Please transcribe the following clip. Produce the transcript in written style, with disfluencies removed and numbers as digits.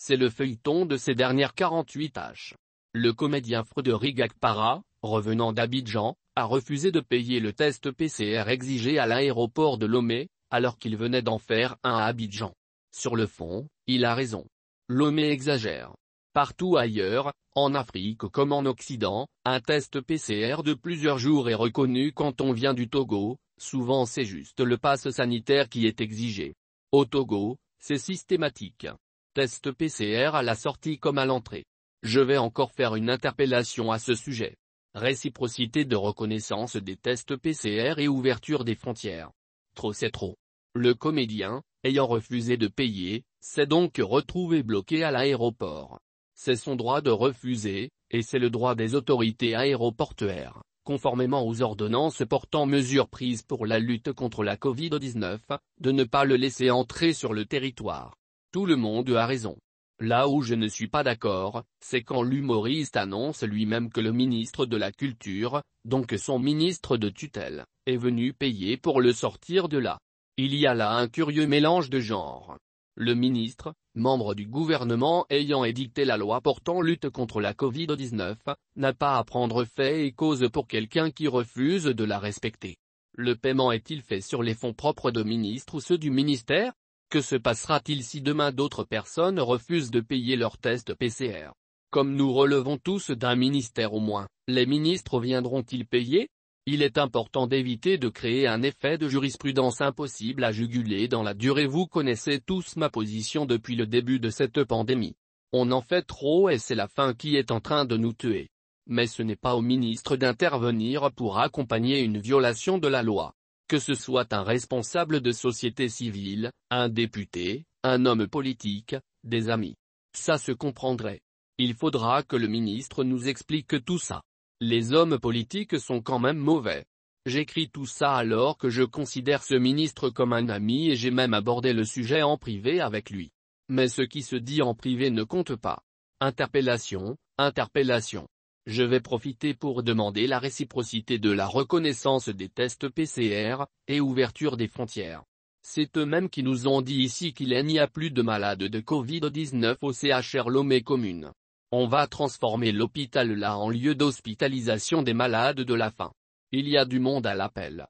C'est le feuilleton de ces dernières 48 h. Le comédien Frédéric Akpara, revenant d'Abidjan, a refusé de payer le test PCR exigé à l'aéroport de Lomé, alors qu'il venait d'en faire un à Abidjan. Sur le fond, il a raison. Lomé exagère. Partout ailleurs, en Afrique comme en Occident, un test PCR de plusieurs jours est reconnu quand on vient du Togo, souvent c'est juste le passe sanitaire qui est exigé. Au Togo, c'est systématique. Test PCR à la sortie comme à l'entrée. Je vais encore faire une interpellation à ce sujet. Réciprocité de reconnaissance des tests PCR et ouverture des frontières. Trop c'est trop. Le comédien, ayant refusé de payer, s'est donc retrouvé bloqué à l'aéroport. C'est son droit de refuser, et c'est le droit des autorités aéroportuaires, conformément aux ordonnances portant mesures prises pour la lutte contre la Covid-19, de ne pas le laisser entrer sur le territoire. Tout le monde a raison. Là où je ne suis pas d'accord, c'est quand l'humoriste annonce lui-même que le ministre de la Culture, donc son ministre de tutelle, est venu payer pour le sortir de là. Il y a là un curieux mélange de genres. Le ministre, membre du gouvernement ayant édicté la loi portant lutte contre la Covid-19, n'a pas à prendre fait et cause pour quelqu'un qui refuse de la respecter. Le paiement est-il fait sur les fonds propres de ministre ou ceux du ministère? Que se passera-t-il si demain d'autres personnes refusent de payer leur test PCR? Comme nous relevons tous d'un ministère au moins, les ministres viendront-ils payer? Il est important d'éviter de créer un effet de jurisprudence impossible à juguler dans la durée. Vous connaissez tous ma position depuis le début de cette pandémie. On en fait trop et c'est la faim qui est en train de nous tuer. Mais ce n'est pas au ministre d'intervenir pour accompagner une violation de la loi. Que ce soit un responsable de société civile, un député, un homme politique, des amis. Ça se comprendrait. Il faudra que le ministre nous explique tout ça. Les hommes politiques sont quand même mauvais. J'écris tout ça alors que je considère ce ministre comme un ami et j'ai même abordé le sujet en privé avec lui. Mais ce qui se dit en privé ne compte pas. Interpellation, interpellation. Je vais profiter pour demander la réciprocité de la reconnaissance des tests PCR, et ouverture des frontières. C'est eux-mêmes qui nous ont dit ici qu'il n'y a plus de malades de Covid-19 au CHR Lomé commune. On va transformer l'hôpital là en lieu d'hospitalisation des malades de la faim. Il y a du monde à l'appel.